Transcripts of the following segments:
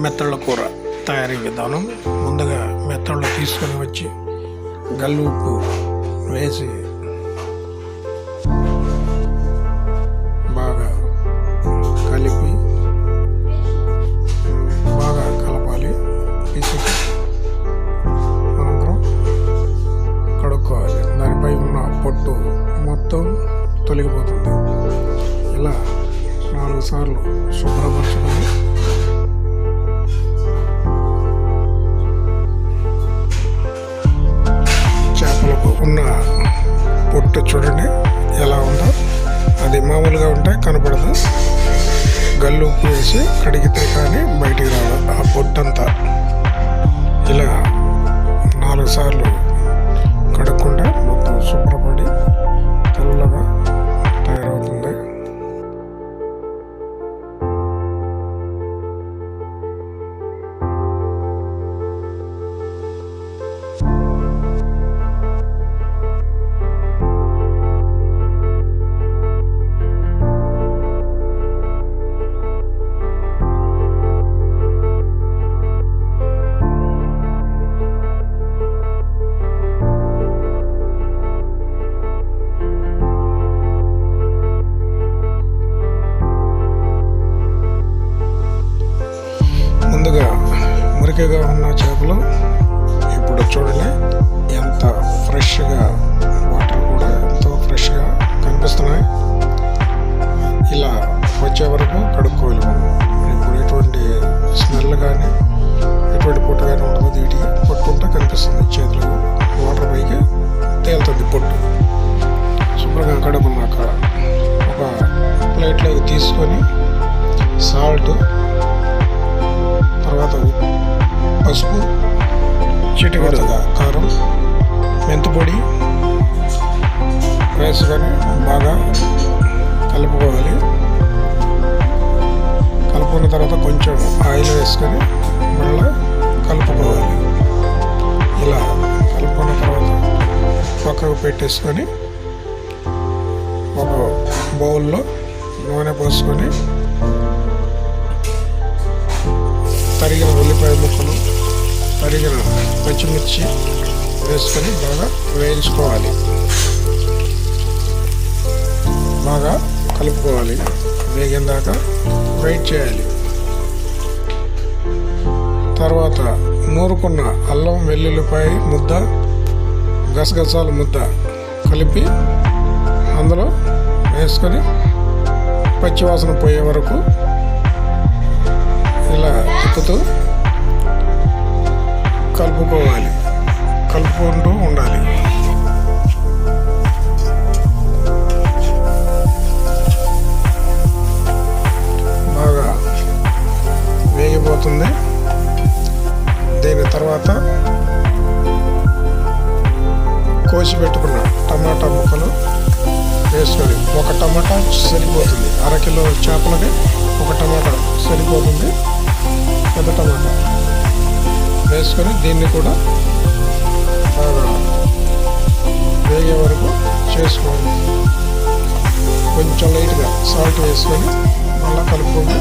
మెత్తళ్ళ కూర తయారీ విధానం. ముందుగా మెత్తళ్ళు తీసుకొని వచ్చి గల్లు ఉప్పు వేసి బాగా కలిపి బాగా కలపాలి. పిసికి అనంతరం కడుక్కోవాలి. దానిపై ఉన్న పొట్టు మొత్తం తొలగిపోతుంది. ఇలా 4 సార్లు శుభ్రపరచుకొని చేపలకు ఉన్న పొట్టు చూడండి ఎలా ఉందో. అది మామూలుగా ఉంటే కనపడదు. గల్లు ఉప్పు వేసి కడిగితే కానీ బయటికి రాదు ఆ పొట్టంతా. ఇలా 4 సార్లు కడుక్కుంటే మొత్తం శుభ్రపడి తెల్లగా తయారవుతుంది. ముందుగా మురికిగా ఉన్న చేపలు ఇప్పుడు చూడండి ఎంత ఫ్రెష్గా, వాటర్ కూడా ఎంతో ఫ్రెష్గా కనిపిస్తున్నాయి. ఇలా వచ్చే వరకు కడుక్కోవాలి మనం. ఇప్పుడు ఎటువంటి స్మెల్ కానీ ఎటువంటి పొట్టు కానీ ఉండదు. వీటికి పొట్టుంటే కనిపిస్తుంది చేతులు. వాటర్ పైకి తేలుతుంది పొట్టు. శుభ్రంగా కడుక్కున్నాక ఒక ప్లేట్లోకి తీసుకొని సాల్ట్, తర్వాత పసుపు, చిటికెడుగా కారం, మెంతిపొడి వేసుకొని బాగా కలుపుకోవాలి. కలుపుకున్న తర్వాత కొంచెం ఆయిల్ వేసుకొని మళ్ళీ కలుపుకోవాలి. ఇలా కలుపుకున్న తర్వాత పక్కకు పెట్టేసుకొని ఒక బౌల్లో నూనె పోసుకొని తరిగిన ఉల్లిపాయ ముక్కలు, తరిగిన పచ్చిమిర్చి వేసుకొని బాగా వేయించుకోవాలి. బాగా కలుపుకోవాలి. వేగిన దాకా వెయిట్ చేయాలి. తర్వాత నూరుకున్న అల్లం వెల్లుల్లిపాయ ముద్ద, గసగసాల ముద్ద కలిపి అందులో వేసుకొని పచ్చివాసన పోయే వరకు ఇలా తిప్పుతూ కలుపుకోవాలి. కలుపుకుంటూ ఉండాలి. బాగా వేగిపోతుంది. దీని తర్వాత కోసి పెట్టుకున్న టమాటా ముక్కలు వేసుకొని, ఒక టమాటా సరిపోతుంది. 1/2 కిలో చేపలకి ఒక టమాటా సరిపోతుంది. పెద్ద టమాటా వేసుకొని దీన్ని కూడా బాగా వేగే వరకు చేసుకోవాలి. కొంచెం లైట్గా సాల్ట్ వేసుకొని మళ్ళీ కలుపుకుంటే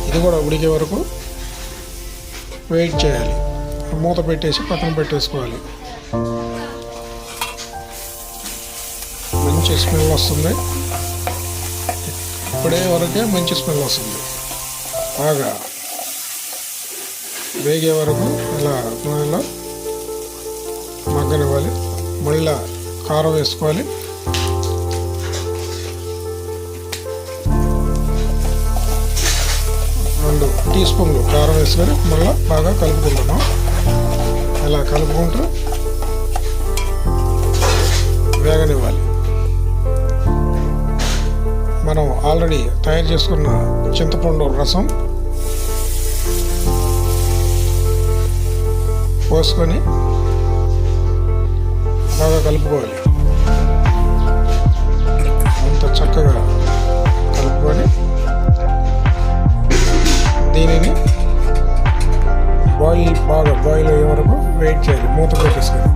ఇది కూడా ఉడికే వరకు వెయిట్ చేయాలి. మూత పెట్టేసి పక్కన పెట్టేసుకోవాలి. మంచి స్మెల్ వస్తుంది. ఇప్పుడే వరకే మంచి స్మెల్ వస్తుంది. బాగా వేగే వరకు ఇలా నూనెలో మగ్గనివ్వాలి. మళ్ళీ కారం వేసుకోవాలి. రెండు టీ స్పూన్లు కారం వేసుకొని మళ్ళీ బాగా కలుపుకుంటున్నాం. ఇలా కలుపుకుంటూ వేగనివ్వాలి. మనం ఆల్రెడీ తయారు చేసుకున్న చింతపండు రసం పోసుకొని బాగా కలుపుకోవాలి. అంత చక్కగా కలుపుకొని దీనిని బాగా బాయిల్ అయ్యే వరకు వెయిట్ చేయాలి. మూత పెట్టేసుకొని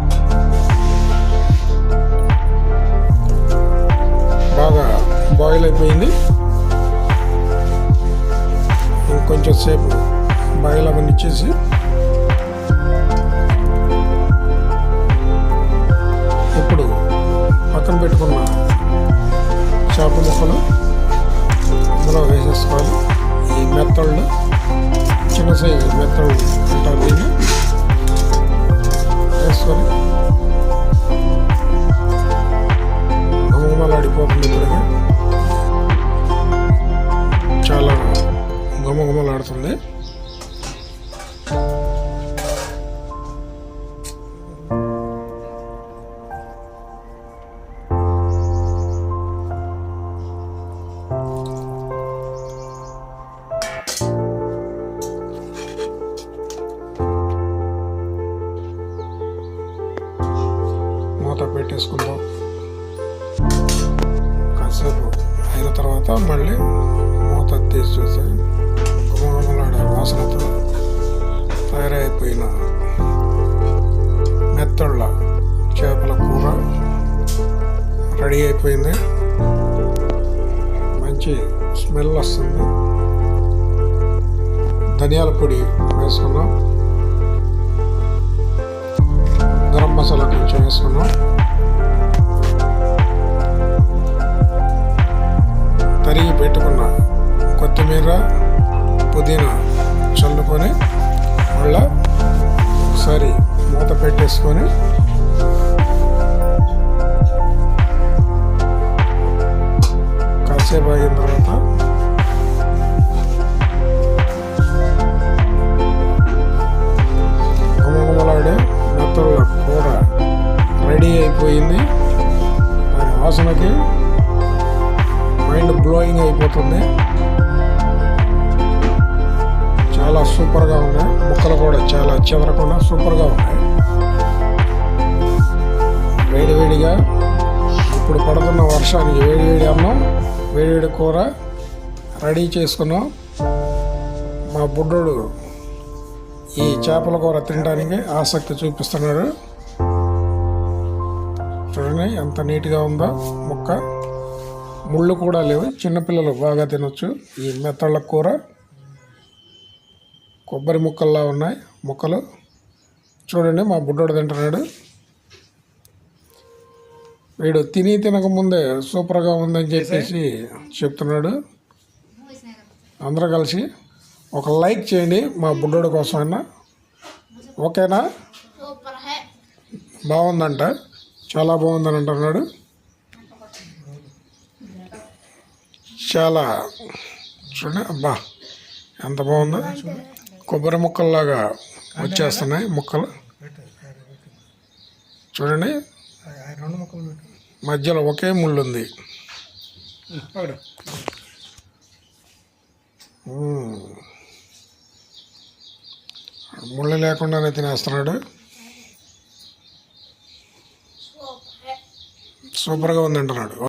బాగా బాయిల్ అయిపోయింది. ఇంకొంచెం సేపు బాయిల్ అవన్నీ ఇచ్చేసి ఇప్పుడు పక్కన పెట్టుకున్న చేప ముక్కలు అందులో వేసేసుకోవాలి. ఈ మెత్తళ్ళు, చిన్న సైజు మెత్తళ్ళు అంటారు దీన్ని, వేసుకొని గుమగుమలాడిపోతుంది. ఇప్పటికే చాలా గుమగుమలాడుతుంది. మూత పెట్టేసుకుందాం. కాసేపు అయిన తర్వాత మళ్ళీ మూత తీసి చూసి గుమగుమలాడే వాసనతో తయారైపోయిన మెత్తళ్ళ చేపల కూర రెడీ అయిపోయింది. మంచి స్మెల్ వస్తుంది. ధనియాల పొడి వేసుకున్నాం, గరం మసాలా కొంచెం వేసుకున్నాం, తరిగి పెట్టుకున్న కొత్తిమీర, పుదీనా చల్లుకొని మళ్ళా ఒకసారి మూత పెట్టేసుకొని కాసేపు అయిన తర్వాత గుమగుమలాడే మెత్తళ్ళ కూర రెడీ అయిపోయింది. దాని వాసనకి మైండ్ బ్లోయింగ్ అయిపోతుంది. చాలా సూపర్గా ఉన్నాయి. ముక్కలు కూడా చాలా చెదరకుండా సూపర్గా ఉన్నాయి. వేడివేడిగా ఇప్పుడు పడుతున్న వర్షానికి వేడివేడి అన్నం, వేడివేడి కూర రెడీ చేసుకున్నాం. మా బుడ్డోడు ఈ చేపల కూర తినడానికి ఆసక్తి చూపిస్తున్నాడు. చూడండి ఎంత నీట్గా ఉందో ముక్క, ముళ్ళు కూడా లేవు. చిన్నపిల్లలు బాగా తినొచ్చు. ఈ మెత్తళ్ళ కూర కొబ్బరి ముక్కల్లా ఉన్నాయి ముక్కలు. చూడండి మా బుడ్డోడు తింటున్నాడు. వీడు తినకముందే సూపర్గా ఉందని చెప్పేసి చెప్తున్నాడు. అందరూ కలిసి ఒక లైక్ చేయండి మా బుడ్డోడు కోసమైనా. ఓకేనా? బాగుందంట, చాలా బాగుందని అంటున్నాడు. చాలా చూడండి, అబ్బా ఎంత బాగుందో. కొబ్బరి ముక్కల్లాగా వచ్చేస్తున్నాయి ముక్కలు. చూడండి, మధ్యలో ఒకే ముళ్ళు ఉంది. ముళ్ళు లేకుండానే తినేస్తున్నాడు. సూపర్గా ఉంది అంటున్నాడు.